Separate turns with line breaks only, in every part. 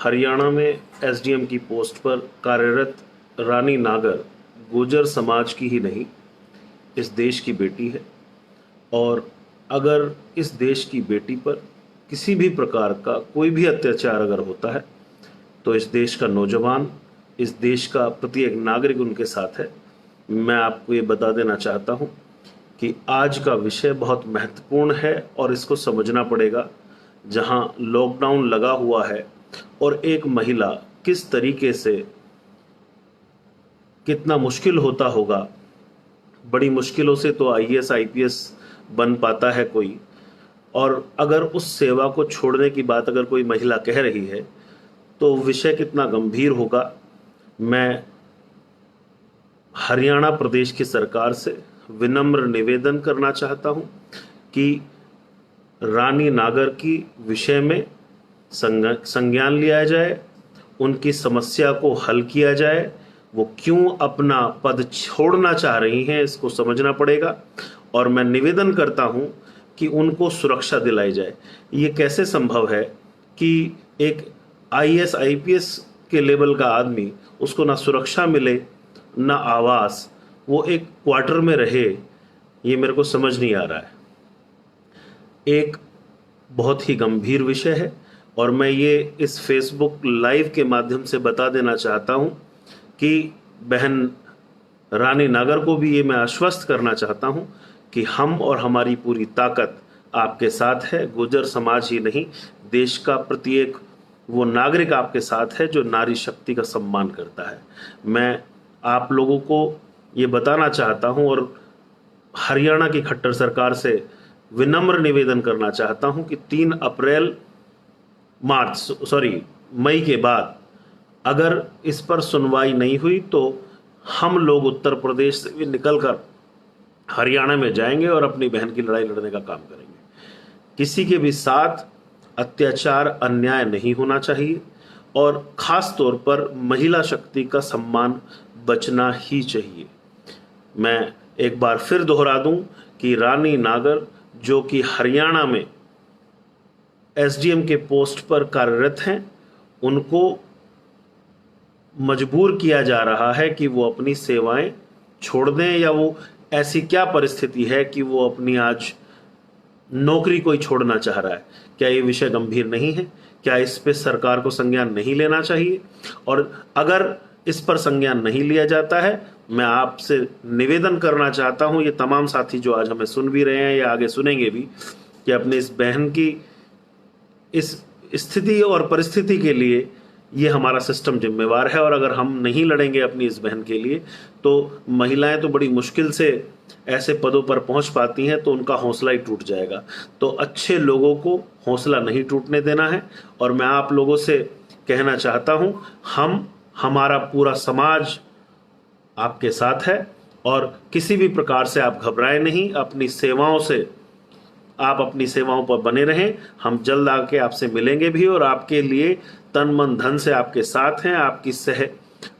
हरियाणा में एसडीएम की पोस्ट पर कार्यरत रानी नागर गुर्जर समाज की ही नहीं, इस देश की बेटी है। और अगर इस देश की बेटी पर किसी भी प्रकार का कोई भी अत्याचार अगर होता है तो इस देश का नौजवान, इस देश का प्रत्येक नागरिक उनके साथ है। मैं आपको ये बता देना चाहता हूँ कि आज का विषय बहुत महत्वपूर्ण है और इसको समझना पड़ेगा। जहाँ लॉकडाउन लगा हुआ है और एक महिला किस तरीके से, कितना मुश्किल होता होगा, बड़ी मुश्किलों से तो आईएएस आईपीएस बन पाता है कोई। और अगर उस सेवा को छोड़ने की बात अगर कोई महिला कह रही है तो विषय कितना गंभीर होगा। मैं हरियाणा प्रदेश की सरकार से विनम्र निवेदन करना चाहता हूं कि रानी नागर की विषय में संज्ञान लिया जाए, उनकी समस्या को हल किया जाए। वो क्यों अपना पद छोड़ना चाह रही हैं इसको समझना पड़ेगा। और मैं निवेदन करता हूं कि उनको सुरक्षा दिलाई जाए। ये कैसे संभव है कि एक आईएएस आईपीएस के लेवल का आदमी, उसको ना सुरक्षा मिले ना आवास, वो एक क्वार्टर में रहे, ये मेरे को समझ नहीं आ रहा है। एक बहुत ही गंभीर विषय है और मैं ये इस फेसबुक लाइव के माध्यम से बता देना चाहता हूँ कि बहन रानी नागर को भी ये मैं आश्वस्त करना चाहता हूँ कि हम और हमारी पूरी ताकत आपके साथ है। गुर्जर समाज ही नहीं, देश का प्रत्येक वो नागरिक आपके साथ है जो नारी शक्ति का सम्मान करता है। मैं आप लोगों को ये बताना चाहता हूँ और हरियाणा की खट्टर सरकार से विनम्र निवेदन करना चाहता हूँ कि 3 मई के बाद अगर इस पर सुनवाई नहीं हुई तो हम लोग उत्तर प्रदेश से भी निकलकर हरियाणा में जाएंगे और अपनी बहन की लड़ाई लड़ने का काम करेंगे। किसी के भी साथ अत्याचार, अन्याय नहीं होना चाहिए और खास तौर पर महिला शक्ति का सम्मान बचना ही चाहिए। मैं एक बार फिर दोहरा दूं कि रानी नागर जो कि हरियाणा में एसडीएम के पोस्ट पर कार्यरत हैं, उनको मजबूर किया जा रहा है कि वो अपनी सेवाएं छोड़ दें, या वो ऐसी क्या परिस्थिति है कि वो अपनी आज नौकरी कोई छोड़ना चाह रहा है। क्या ये विषय गंभीर नहीं है? क्या इस पे सरकार को संज्ञान नहीं लेना चाहिए? और अगर इस पर संज्ञान नहीं लिया जाता है, मैं आपसे निवेदन करना चाहता हूं, ये तमाम साथी जो आज हमें सुन भी रहे हैं या आगे सुनेंगे भी, कि अपने इस बहन की इस स्थिति और परिस्थिति के लिए ये हमारा सिस्टम जिम्मेवार है। और अगर हम नहीं लड़ेंगे अपनी इस बहन के लिए तो महिलाएं तो बड़ी मुश्किल से ऐसे पदों पर पहुंच पाती हैं, तो उनका हौसला ही टूट जाएगा। तो अच्छे लोगों को हौसला नहीं टूटने देना है। और मैं आप लोगों से कहना चाहता हूं, हमारा पूरा समाज आपके साथ है और किसी भी प्रकार से आप घबराएं नहीं। अपनी सेवाओं से आप अपनी सेवाओं पर बने रहें। हम जल्द आके आपसे मिलेंगे भी और आपके लिए तन मन धन से आपके साथ हैं।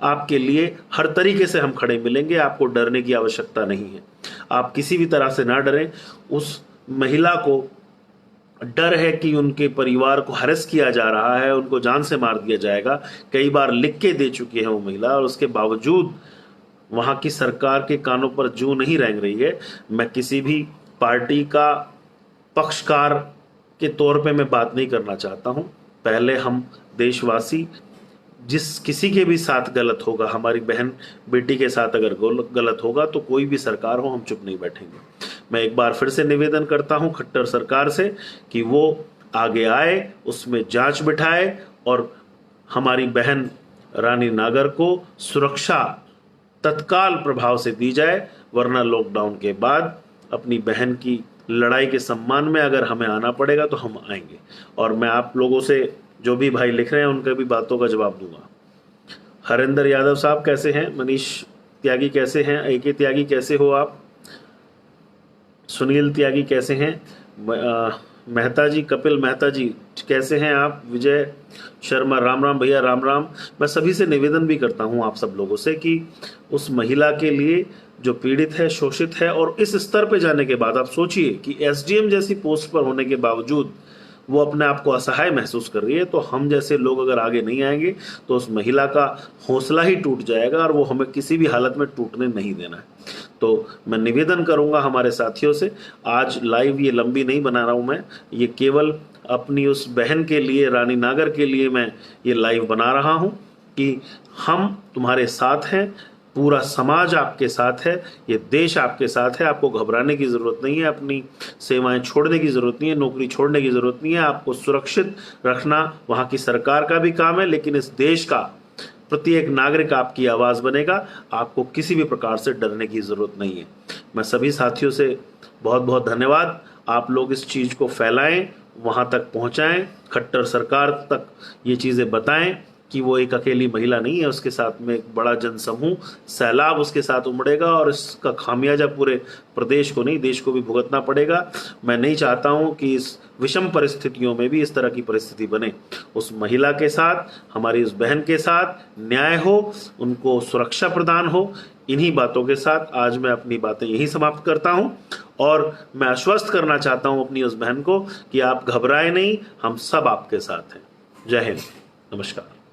आपके लिए हर तरीके से हम खड़े मिलेंगे। आपको डरने की आवश्यकता नहीं है। आप किसी भी तरह से ना डरें। उस महिला को डर है कि उनके परिवार को हरेस किया जा रहा है, उनको जान से मार दिया जाएगा। कई बार लिख के दे चुकी है वो महिला और उसके बावजूद वहां की सरकार के कानों पर जूं नहीं रेंग रही है। मैं किसी भी पार्टी का पक्षकार के तौर पे मैं बात नहीं करना चाहता हूं। पहले हम देशवासी, जिस किसी के भी साथ गलत होगा, हमारी बहन बेटी के साथ अगर गलत होगा तो कोई भी सरकार हो, हम चुप नहीं बैठेंगे। मैं एक बार फिर से निवेदन करता हूं खट्टर सरकार से कि वो आगे आए, उसमें जांच बिठाए और हमारी बहन रानी नागर को सुरक्षा तत्काल प्रभाव से दी जाए। वरना लॉकडाउन के बाद अपनी बहन की लड़ाई के सम्मान में अगर हमें आना पड़ेगा तो हम आएंगे। और मैं आप लोगों से, जो भी भाई लिख रहे हैं, उनके भी बातों का जवाब दूंगा। हरिंदर यादव साहब कैसे हैं? मनीष त्यागी कैसे हैं? एके त्यागी कैसे हो आप? सुनील त्यागी कैसे हैं? मेहता जी, कपिल मेहता जी कैसे हैं आप? विजय शर्मा, राम राम भैया, राम राम। मैं सभी से निवेदन भी करता हूं आप सब लोगों से कि उस महिला के लिए जो पीड़ित है, शोषित है, और इस स्तर पे जाने के बाद आप सोचिए कि एसडीएम जैसी पोस्ट पर होने के बावजूद वो अपने आप को असहाय महसूस कर रही है, तो हम जैसे लोग अगर आगे नहीं आएंगे तो उस महिला का हौसला ही टूट जाएगा और वो हमें किसी भी हालत में टूटने नहीं देना है। तो मैं निवेदन करूंगा हमारे साथियों से, आज लाइव ये लंबी नहीं बना रहा हूं मैं, ये केवल अपनी उस बहन के लिए, रानी नागर के लिए मैं ये लाइव बना रहा हूं कि हम तुम्हारे साथ हैं, पूरा समाज आपके साथ है, ये देश आपके साथ है। आपको घबराने की ज़रूरत नहीं है, अपनी सेवाएं छोड़ने की ज़रूरत नहीं है, नौकरी छोड़ने की ज़रूरत नहीं है। आपको सुरक्षित रखना वहाँ की सरकार का भी काम है, लेकिन इस देश का प्रत्येक नागरिक आपकी आवाज़ बनेगा। आपको किसी भी प्रकार से डरने की ज़रूरत नहीं है। मैं सभी साथियों से बहुत बहुत धन्यवाद। आप लोग इस चीज़ को फैलाएं, वहाँ तक पहुँचाएं, खट्टर सरकार तक ये चीज़ें बताएं कि वो एक अकेली महिला नहीं है, उसके साथ में एक बड़ा जनसमूह, सैलाब उसके साथ उमड़ेगा और इसका खामियाजा पूरे प्रदेश को नहीं, देश को भी भुगतना पड़ेगा। मैं नहीं चाहता हूं कि इस विषम परिस्थितियों में भी इस तरह की परिस्थिति बने। उस महिला के साथ, हमारी उस बहन के साथ न्याय हो, उनको सुरक्षा प्रदान हो। इन्हीं बातों के साथ आज मैं अपनी बातें यहीं समाप्त करता हूं और मैं आश्वस्त करना चाहता हूं अपनी उस बहन को कि आप घबराए नहीं, हम सब आपके साथ हैं। जय हिंद, नमस्कार।